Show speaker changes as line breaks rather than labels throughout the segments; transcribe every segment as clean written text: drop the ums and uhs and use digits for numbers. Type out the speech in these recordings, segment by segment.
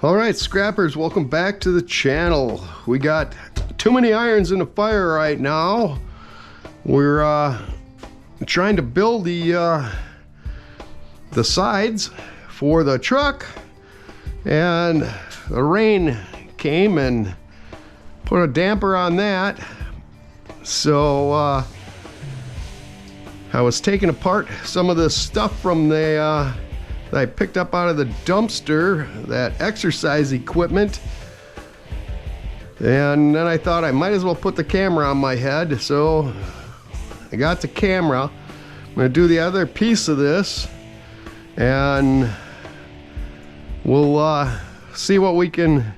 Alright, scrappers, welcome back to the channel. We got too many irons in the fire right now. We're trying to build the sides for the truck, and the rain came and put a damper on that. So I was taking apart some of the stuff from the that I picked up out of the dumpster, that exercise equipment, and then I thought I might as well put the camera on my head, so I got the camera. I'm gonna do the other piece of this, and we'll see what we can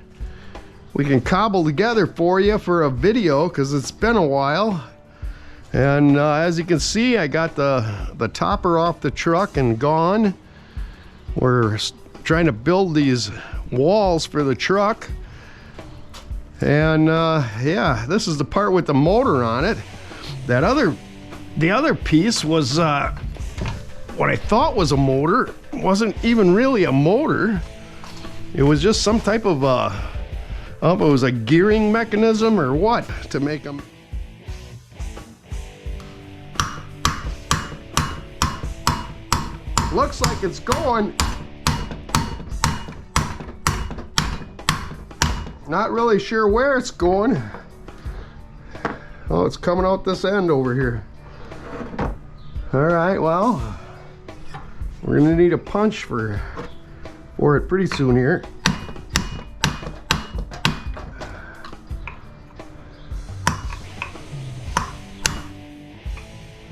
cobble together for you for a video, because it's been a while. And as you can see, I got the topper off the truck and gone. We're trying to build these walls for the truck, and yeah, this is the part with the motor on it. The other piece was what I thought was a motor. It wasn't even really a motor. It was just some type of I don't know if it was a gearing mechanism or what to make them. Looks like it's going. Not really sure where it's going. Oh, it's coming out this end over here. All right, well, we're gonna need a punch for it pretty soon here.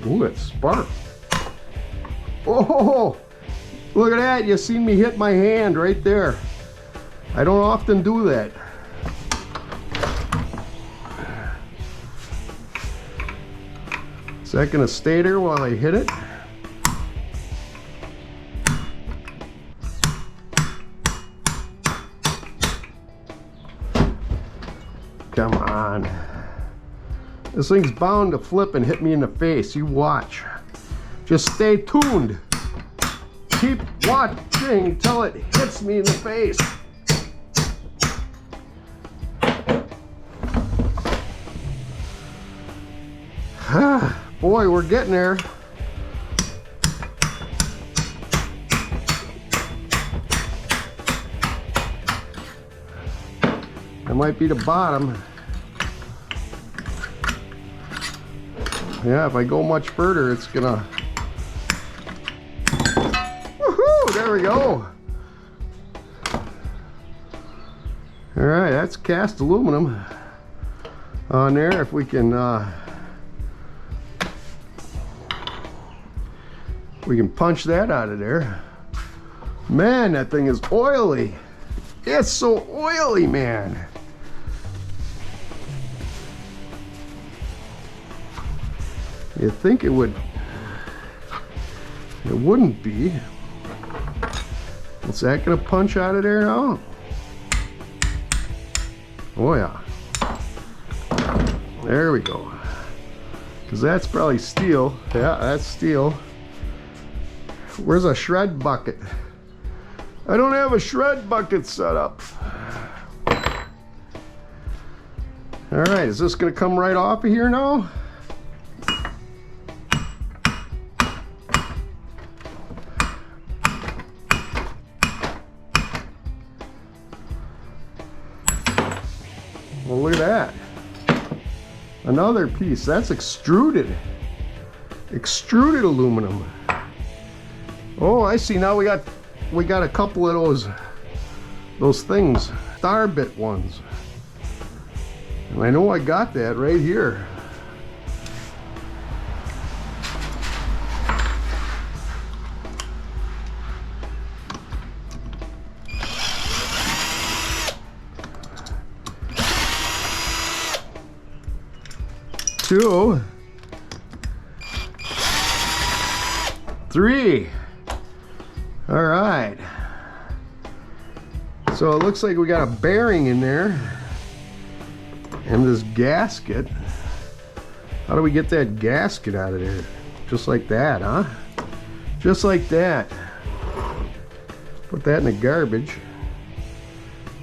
Ooh, it sparked. Oh, look at that. You seen me hit my hand right there. I don't often do that. Is that gonna stay there while I hit it? Come on. This thing's bound to flip and hit me in the face. You watch. Just stay tuned. Keep watching until it hits me in the face. Boy, we're getting there. That might be the bottom. Yeah, if I go much further, it's gonna... Woohoo! There we go. All right, that's cast aluminum on there. If we can punch that out of there. Man, that thing is oily. It's so oily, man. You'd think it would. It wouldn't be. Is that gonna punch out of there now? Oh yeah. There we go. Because that's probably steel. Yeah, that's steel. Where's a shred bucket? I don't have a shred bucket set up. All right, is this gonna come right off of here now? Well, look at that. Another piece. That's extruded. Extruded aluminum. Oh, I see. Now we got a couple of those things, star bit ones. And I know I got that right here. Two, three. All right. So it looks like we got a bearing in there and this gasket. How do we get that gasket out of there? Just like that, huh? Just like that. Put that in the garbage.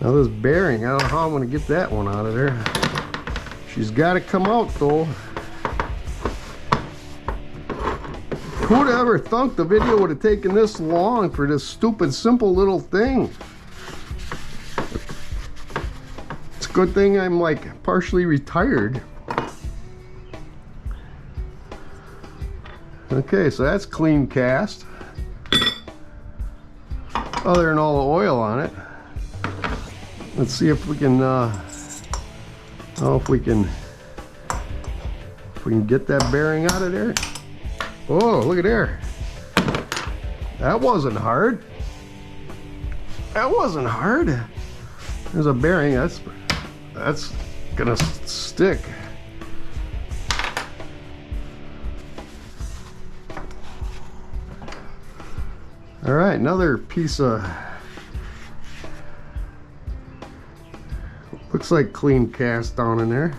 Now this bearing, I don't know how I'm going to get that one out of there. She's got to come out though. Who'd ever thunk the video would have taken this long for this stupid, simple little thing? It's a good thing I'm like partially retired. Okay, so that's clean cast. Other than all the oil on it. Let's see if we can, if we can get that bearing out of there. Oh, look at there. That wasn't hard. That wasn't hard. There's a bearing. That's gonna stick. All right, another piece of, looks like clean cast down in there.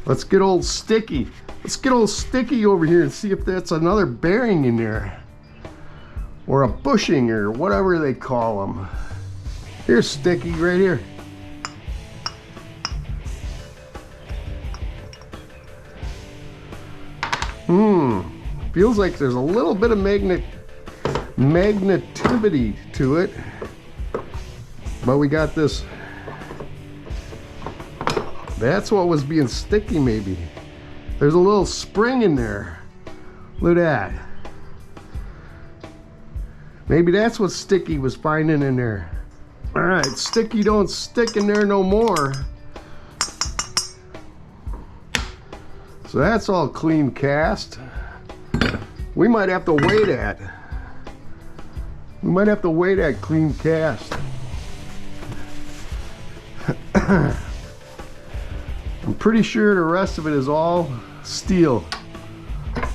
Let's get old Sticky. Let's get old Sticky over here and see if that's another bearing in there. Or a bushing or whatever they call them. Here's Sticky right here. Feels like there's a little bit of magnetivity to it. But we got this. That's what was being sticky maybe. There's a little spring in there. Look at that. Maybe that's what Sticky was finding in there. All right, Sticky don't stick in there no more. So that's all clean cast. We might have to weigh that. We might have to weigh that clean cast. I'm pretty sure the rest of it is all steel.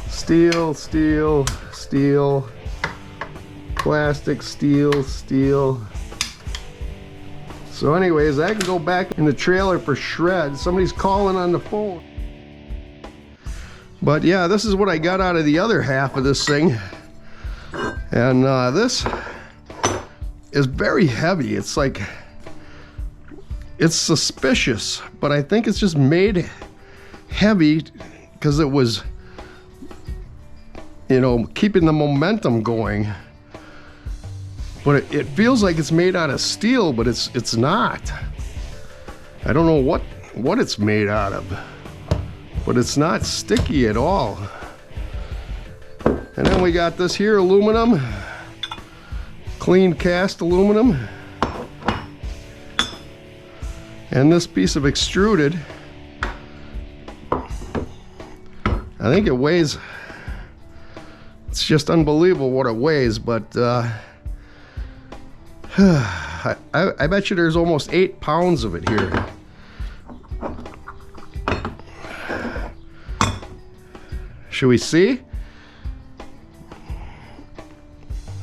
Steel, steel, steel. Plastic, steel, steel. So anyways, I can go back in the trailer for shreds. Somebody's calling on the phone. But yeah, this is what I got out of the other half of this thing. And this is very heavy. It's like, it's suspicious, but I think it's just made heavy because it was, you know, keeping the momentum going. But it feels like it's made out of steel, but it's not. I don't know what it's made out of, but it's not sticky at all. And then we got this here aluminum, clean cast aluminum. And this piece of extruded, I think it weighs, it's just unbelievable what it weighs, but I bet you there's almost 8 pounds of it here. Should we see?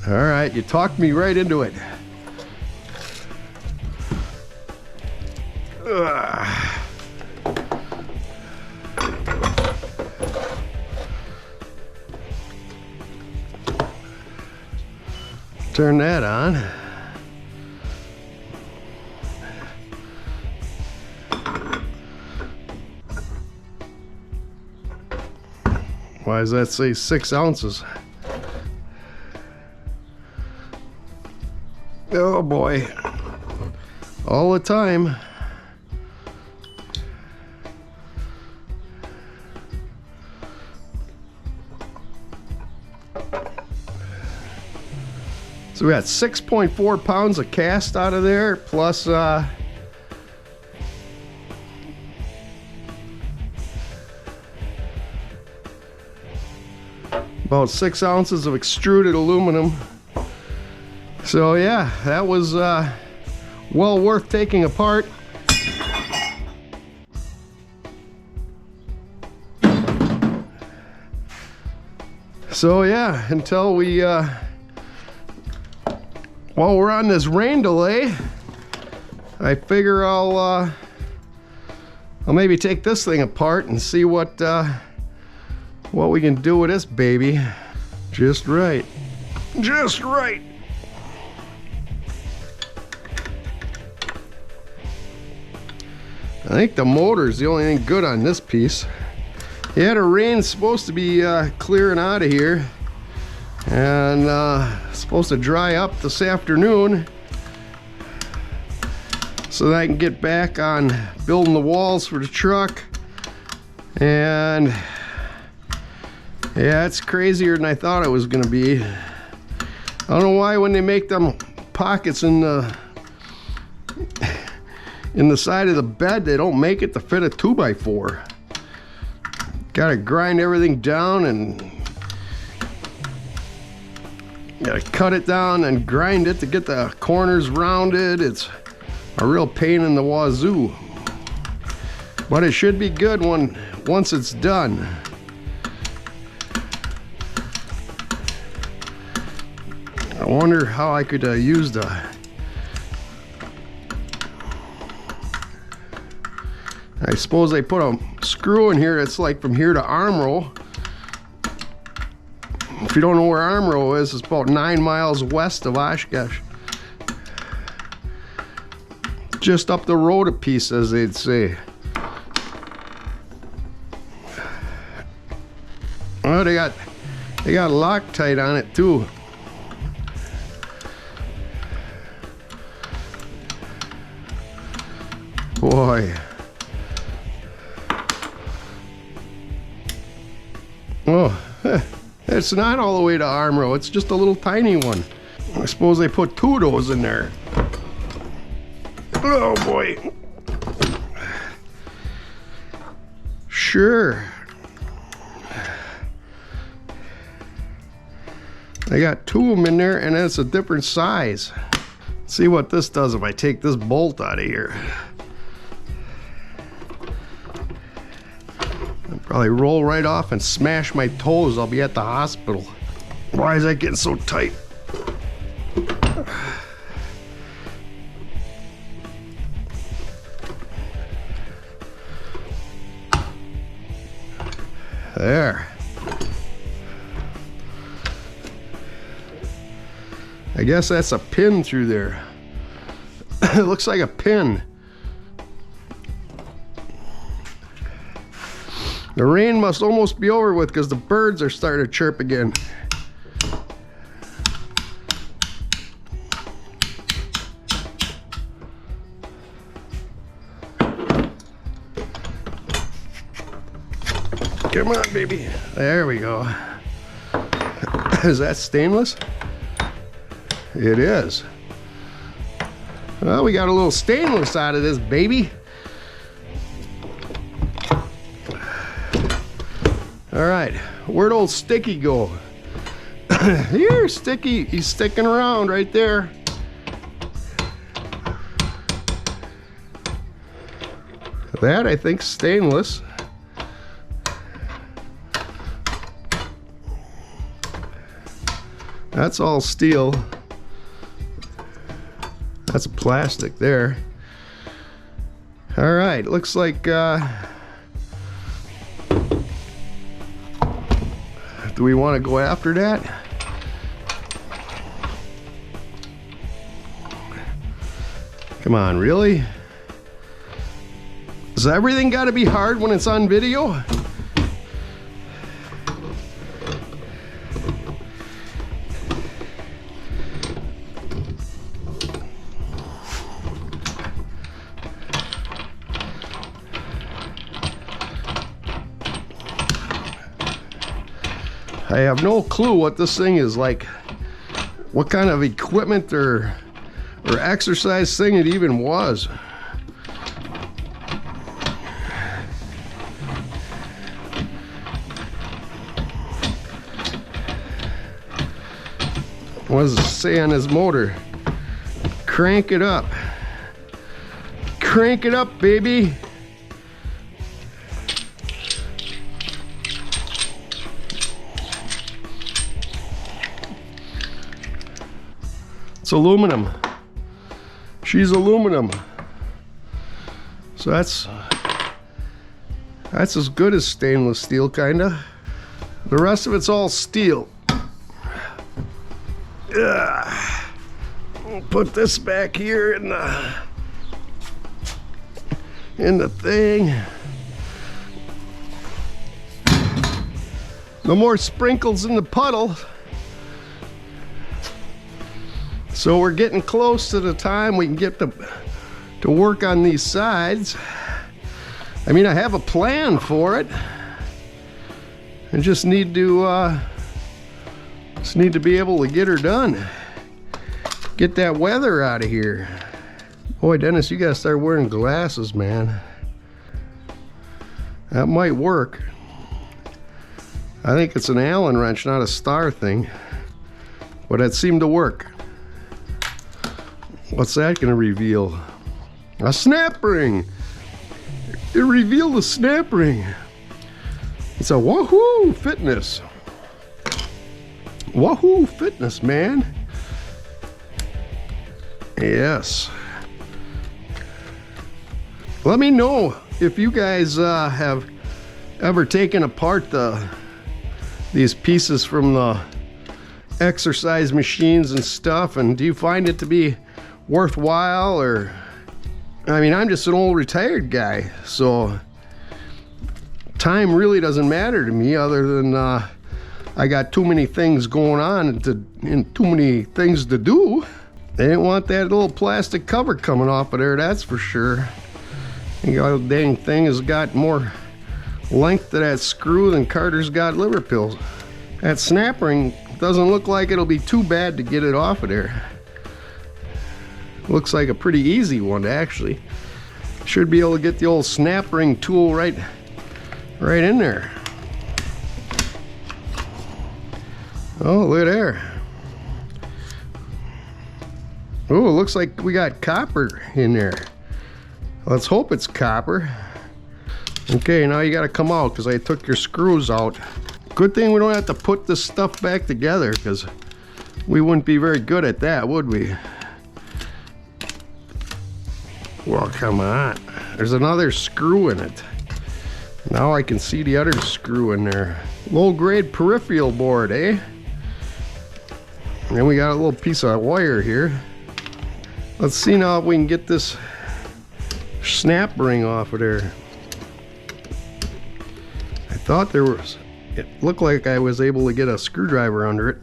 All right, you talked me right into it. Turn that on. Why does that say 6 ounces? Oh boy, all the time. So we got 6.4 pounds of cast out of there, plus about 6 ounces of extruded aluminum. So yeah, that was well worth taking apart. So yeah, until we while we're on this rain delay, I figure I'll maybe take this thing apart and see what we can do with this baby. Just right. Just right. I think the motor's the only thing good on this piece. Yeah, the rain's supposed to be clearing out of here, and supposed to dry up this afternoon so that I can get back on building the walls for the truck. And yeah, it's crazier than I thought it was gonna be. I don't know why when they make them pockets in the side of the bed, they don't make it to fit a 2x4. Gotta grind everything down and gotta cut it down and grind it to get the corners rounded. It's a real pain in the wazoo, but it should be good once it's done. I wonder how I could use the I suppose they put a screw in here that's like from here to arm row. If you don't know where arm row is, it's about 9 miles west of Oshkosh. Just up the road a piece, as they'd say. Oh, they got Loctite on it too. Boy. Oh, it's not all the way to arm row. It's just a little tiny one. I suppose they put 2 of those in there. Oh boy. Sure. I got 2 of them in there, and it's a different size. Let's see what this does if I take this bolt out of here. I'll probably roll right off and smash my toes. I'll be at the hospital. Why is that getting so tight? There. I guess that's a pin through there. It looks like a pin. The rain must almost be over with because the birds are starting to chirp again. Come on, baby. There we go. Is that stainless? It is. Well, we got a little stainless out of this baby. All right, where'd old Sticky go? Here, Sticky, he's sticking around right there. That, I think, stainless. That's all steel. That's plastic there. All right, looks like, do we want to go after that? Come on, really? Does everything got to be hard when it's on video? I have no clue what this thing is like, what kind of equipment or exercise thing it even was. What does it say on his motor? Crank it up. Crank it up, baby. It's aluminum. She's aluminum. So that's as good as stainless steel, kinda. The rest of it's all steel. We'll put this back here in in the thing. No more sprinkles in the puddle. So we're getting close to the time we can get to work on these sides. I mean, I have a plan for it. I just need to be able to get her done. Get that weather out of here. Boy, Dennis, you gotta start wearing glasses, man. That might work. I think it's an Allen wrench, not a star thing. But it seemed to work. What's that gonna reveal? A snap ring! It revealed a snap ring. It's a Wahoo Fitness. Wahoo Fitness, man. Yes. Let me know if you guys have ever taken apart these pieces from the exercise machines and stuff, and do you find it to be worthwhile? Or, I mean, I'm just an old retired guy, so time really doesn't matter to me, other than I got too many things going on and too many things to do. They didn't want that little plastic cover coming off of there, that's for sure. The dang thing has got more length to that screw than Carter's got liver pills. That snap ring doesn't look like it'll be too bad to get it off of there. Looks like a pretty easy one, actually. Should be able to get the old snap ring tool right in there. Oh, look there. Oh, it looks like we got copper in there. Let's hope it's copper. Okay, now you gotta come out because I took your screws out. Good thing we don't have to put this stuff back together, because we wouldn't be very good at that, would we? Well, come on. There's another screw in it. Now I can see the other screw in there. Low grade peripheral board, eh? And then we got a little piece of wire here. Let's see now if we can get this snap ring off of there. I thought it looked like I was able to get a screwdriver under it.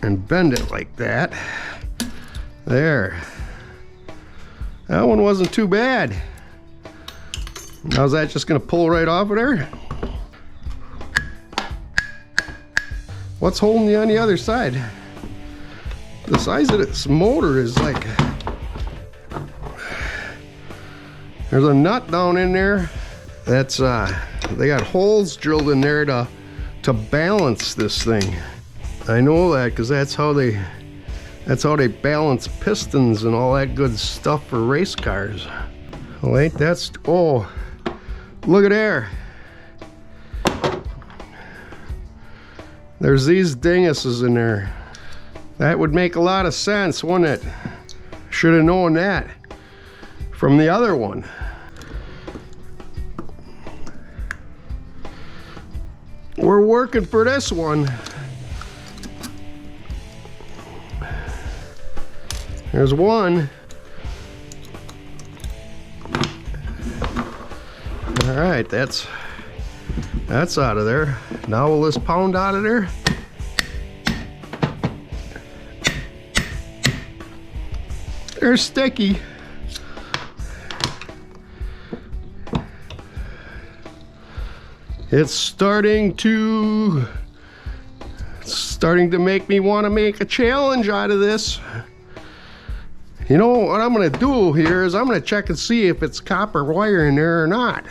And bend it like that. There. That one wasn't too bad. Now is that just gonna pull right off of there? What's holding you on the other side? The size of this motor is like, there's a nut down in there. That's they got holes drilled in there to balance this thing. I know that because that's how they balance pistons and all that good stuff for race cars. Well, ain't that's, oh, look at there. There's these dinguses in there. That would make a lot of sense, wouldn't it? Should have known that from the other one. We're working for this one. There's one. All right, that's out of there. Now will this pound out of there? They're sticky. It's starting to make me want to make a challenge out of this. You know what I'm going to do here is I'm going to check and see if it's copper wire in there or not.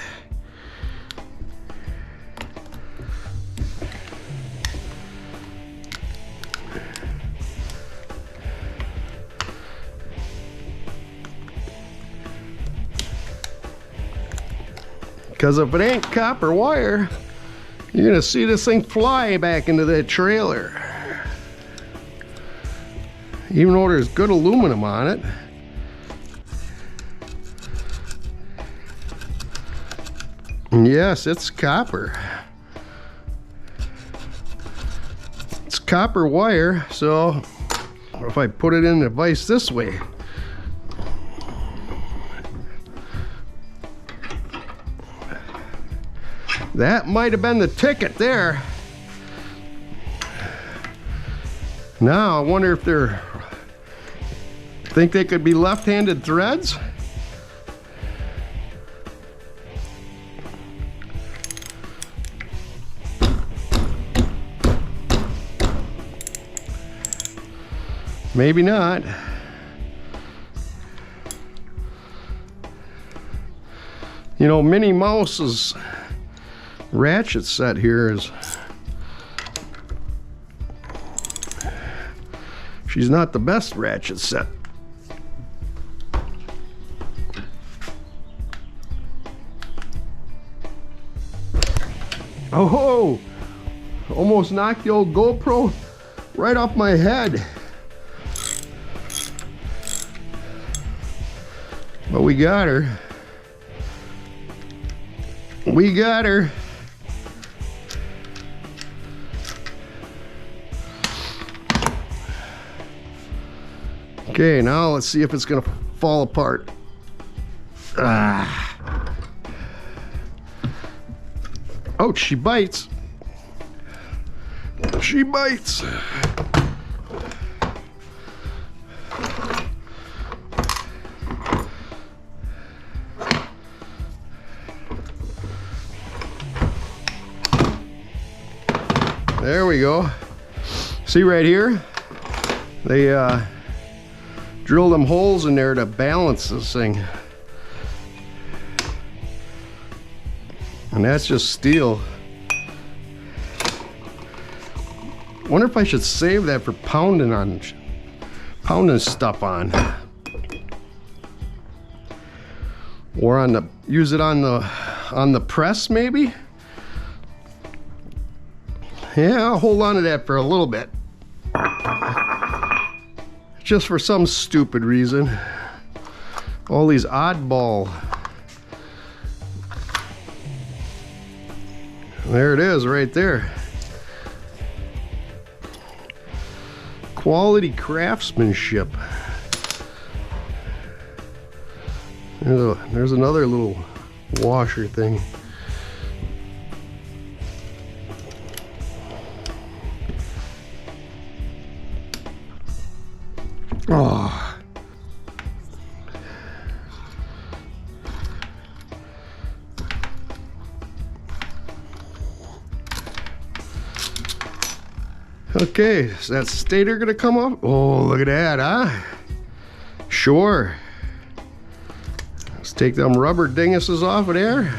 Because if it ain't copper wire, you're gonna see this thing fly back into that trailer. Even though there's good aluminum on it. And yes, it's copper. It's copper wire, so if I put it in the vise this way. That might have been the ticket there. Now I wonder if they're think they could be left-handed threads. Maybe not. You know, Minnie Mouse's ratchet set here is, she's not the best ratchet set. Oh, almost knocked the old GoPro right off my head. But we got her. We got her. Okay, now let's see if it's gonna fall apart. Ah. Ouch, she bites. She bites. There we go. See right here? They drill them holes in there to balance this thing. And that's just steel. Wonder if I should save that for pounding stuff on. Or on the, use it on the press maybe? Yeah, I'll hold on to that for a little bit. Just for some stupid reason. All these oddball. There it is right there. Quality craftsmanship. There's another little washer thing. Oh. Okay, is that stator gonna come off? Oh, look at that, huh? Sure. Let's take them rubber dinguses off of there.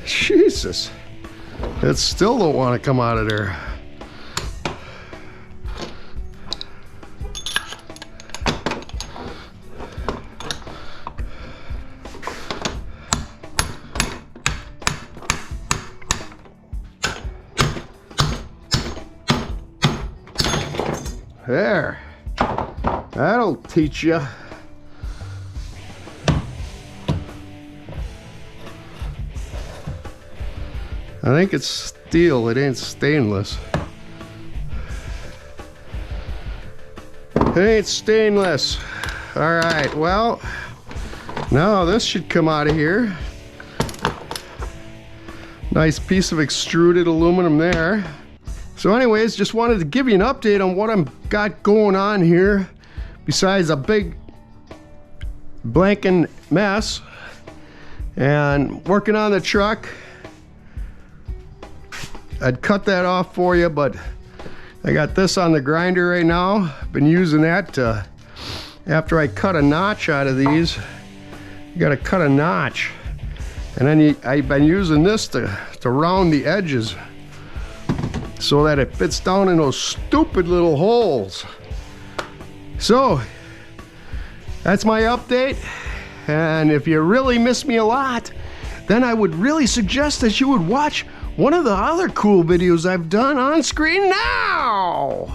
Jesus, it still don't want to come out of there. There, that'll teach you. I think it's steel, it ain't stainless. It ain't stainless. All right, well, now this should come out of here. Nice piece of extruded aluminum there. So anyways, just wanted to give you an update on what I've got going on here, besides a big blanking mess and working on the truck. I'd cut that off for you, but I got this on the grinder right now. Been using that to, after I cut a notch out of these, you gotta cut a notch. And then I've been using this to round the edges so that it fits down in those stupid little holes. So, that's my update. And if you really miss me a lot, then I would really suggest that you would watch one of the other cool videos I've done on screen now.